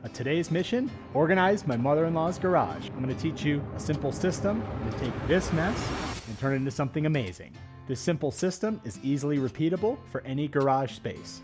Today's mission, organize my mother-in-law's garage. I'm going to teach you a simple system to take this mess and turn it into something amazing. This simple system is easily repeatable for any garage space.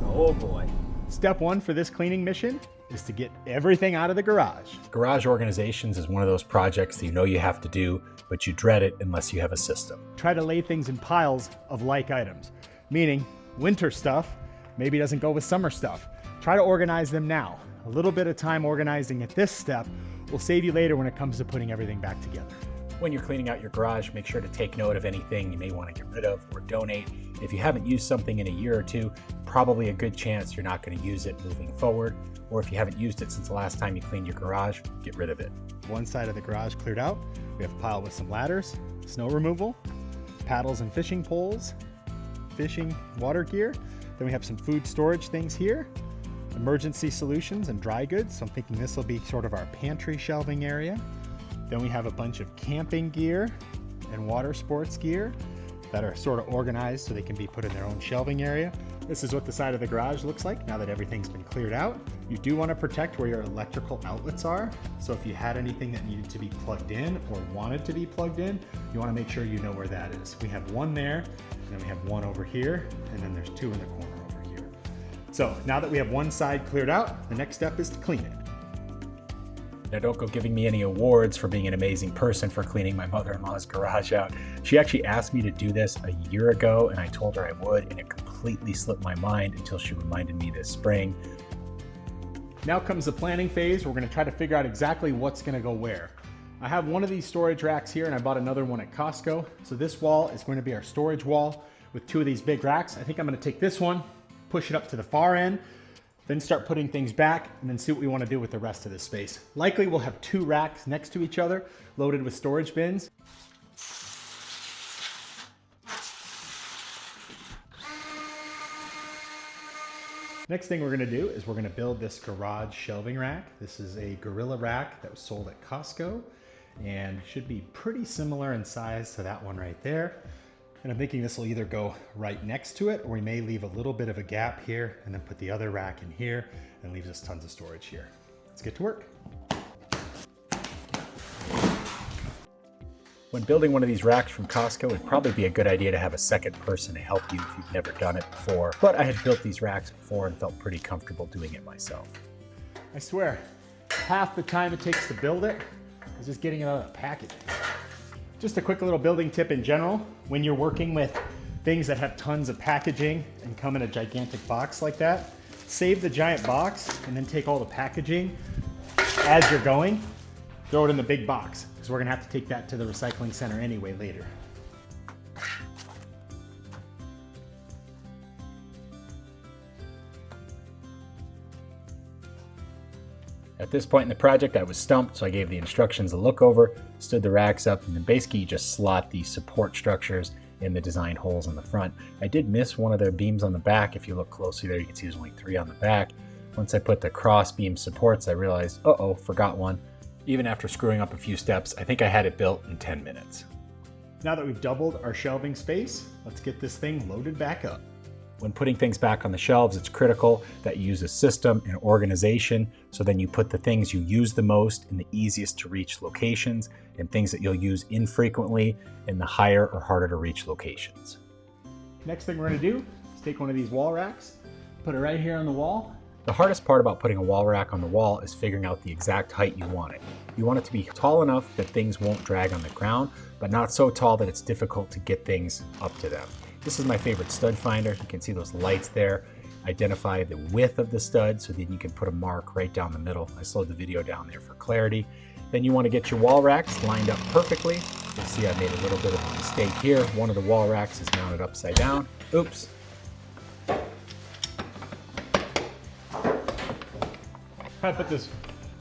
Oh boy. Step one for this cleaning mission is to get everything out of the garage. Garage organizations is one of those projects that you know you have to do, but you dread it unless you have a system. Try to lay things in piles of like items, meaning winter stuff maybe doesn't go with summer stuff. Try to organize them now. A little bit of time organizing at this step will save you later when it comes to putting everything back together. When you're cleaning out your garage, make sure to take note of anything you may want to get rid of or donate. If you haven't used something in a year or two, probably a good chance you're not going to use it moving forward. Or if you haven't used it since the last time you cleaned your garage, get rid of it. One side of the garage cleared out. We have a pile with some ladders, snow removal, paddles and fishing poles, fishing water gear. Then we have some food storage things here, emergency solutions and dry goods. So I'm thinking this will be sort of our pantry shelving area. Then we have a bunch of camping gear and water sports gear that are sort of organized so they can be put in their own shelving area. This is what the side of the garage looks like now that everything's been cleared out. You do want to protect where your electrical outlets are. So if you had anything that needed to be plugged in or wanted to be plugged in, you want to make sure you know where that is. We have one there, and then we have one over here, and then there's two in the corner over here. So now that we have one side cleared out, the next step is to clean it. Now don't go giving me any awards for being an amazing person for cleaning my mother-in-law's garage out. She actually asked me to do this a year ago and I told her I would, and it completely slipped my mind until she reminded me this spring. Now comes the planning phase. We're going to try to figure out exactly what's going to go where. I have one of these storage racks here and I bought another one at Costco. So this wall is going to be our storage wall with two of these big racks. I think I'm going to take this one, push it up to the far end, then start putting things back and then see what we want to do with the rest of this space. Likely we'll have two racks next to each other loaded with storage bins. Next thing we're going to do is we're going to build this garage shelving rack. This is a Gorilla rack that was sold at Costco and should be pretty similar in size to that one right there. And I'm thinking this will either go right next to it, or we may leave a little bit of a gap here and then put the other rack in here and leaves us tons of storage here. Let's get to work. When building one of these racks from Costco, it'd probably be a good idea to have a second person to help you if you've never done it before. But I had built these racks before and felt pretty comfortable doing it myself. I swear, half the time it takes to build it is just getting it out of the packaging. Just a quick little building tip in general. When you're working with things that have tons of packaging and come in a gigantic box like that, save the giant box and then take all the packaging as you're going, throw it in the big box, because we're gonna have to take that to the recycling center anyway later. At this point in the project, I was stumped, so I gave the instructions a look over, stood the racks up, and then basically you just slot the support structures in the design holes in the front. I did miss one of the beams on the back. If you look closely there, you can see there's only 3 on the back. Once I put the cross beam supports, I realized, uh-oh, forgot one. Even after screwing up a few steps, I think I had it built in 10 minutes. Now that we've doubled our shelving space, let's get this thing loaded back up. When putting things back on the shelves, it's critical that you use a system and organization, so then you put the things you use the most in the easiest to reach locations and things that you'll use infrequently in the higher or harder to reach locations. Next thing we're gonna do is take one of these wall racks, put it right here on the wall. The hardest part about putting a wall rack on the wall is figuring out the exact height you want it. You want it to be tall enough that things won't drag on the ground, but not so tall that it's difficult to get things up to them. This is my favorite stud finder. You can see those lights there. Identify the width of the stud so then you can put a mark right down the middle. I slowed the video down there for clarity. Then you want to get your wall racks lined up perfectly. You'll see I made a little bit of a mistake here. One of the wall racks is mounted upside down. Oops. I put this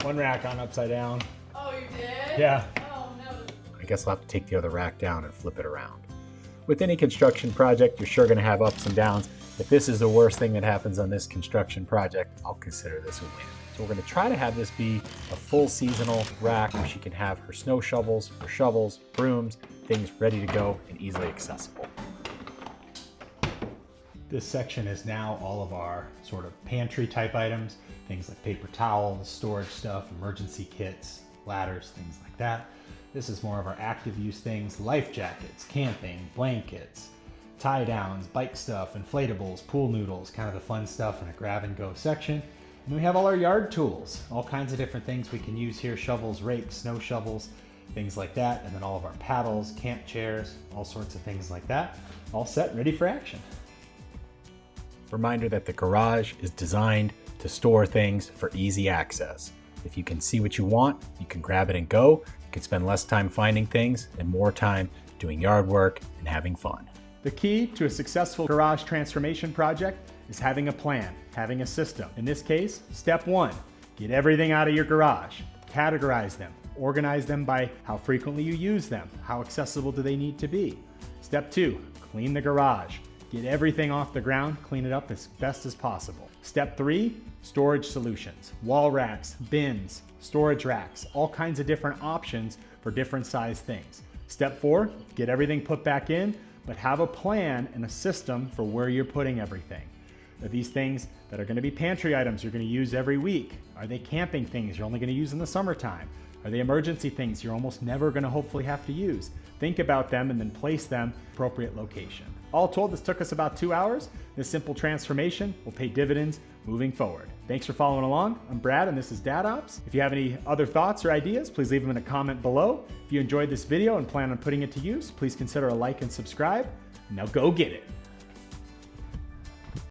one rack on upside down. Oh, you did? Yeah. Oh, no. I guess I'll have to take the other rack down and flip it around. With any construction project, you're sure going to have ups and downs. If this is the worst thing that happens on this construction project, I'll consider this a win. So we're going to try to have this be a full seasonal rack where she can have her snow shovels, her shovels, brooms, things ready to go and easily accessible. This section is now all of our sort of pantry type items, things like paper towels, storage stuff, emergency kits, ladders, things like that. This is more of our active use things, life jackets, camping, blankets, tie downs, bike stuff, inflatables, pool noodles, kind of the fun stuff in a grab and go section. And we have all our yard tools, all kinds of different things we can use here, shovels, rakes, snow shovels, things like that. And then all of our paddles, camp chairs, all sorts of things like that, all set, ready for action. Reminder that the garage is designed to store things for easy access. If you can see what you want, you can grab it and go. You can spend less time finding things and more time doing yard work and having fun. The key to a successful garage transformation project is having a plan, having a system. In this case, step 1, get everything out of your garage. Categorize them, organize them by how frequently you use them, how accessible do they need to be. Step 2, clean the garage. Get everything off the ground, clean it up as best as possible. Step 3, storage solutions. Wall racks, bins, storage racks, all kinds of different options for different size things. Step 4, get everything put back in, but have a plan and a system for where you're putting everything. Are these things that are going to be pantry items you're going to use every week? Are they camping things you're only going to use in the summertime? Are they emergency things you're almost never going to hopefully have to use? Think about them and then place them in the appropriate location. All told, this took us about 2 hours. This simple transformation will pay dividends moving forward. Thanks for following along. I'm Brad and this is Dad Ops. If you have any other thoughts or ideas, please leave them in a comment below. If you enjoyed this video and plan on putting it to use, please consider a like and subscribe. Now go get it.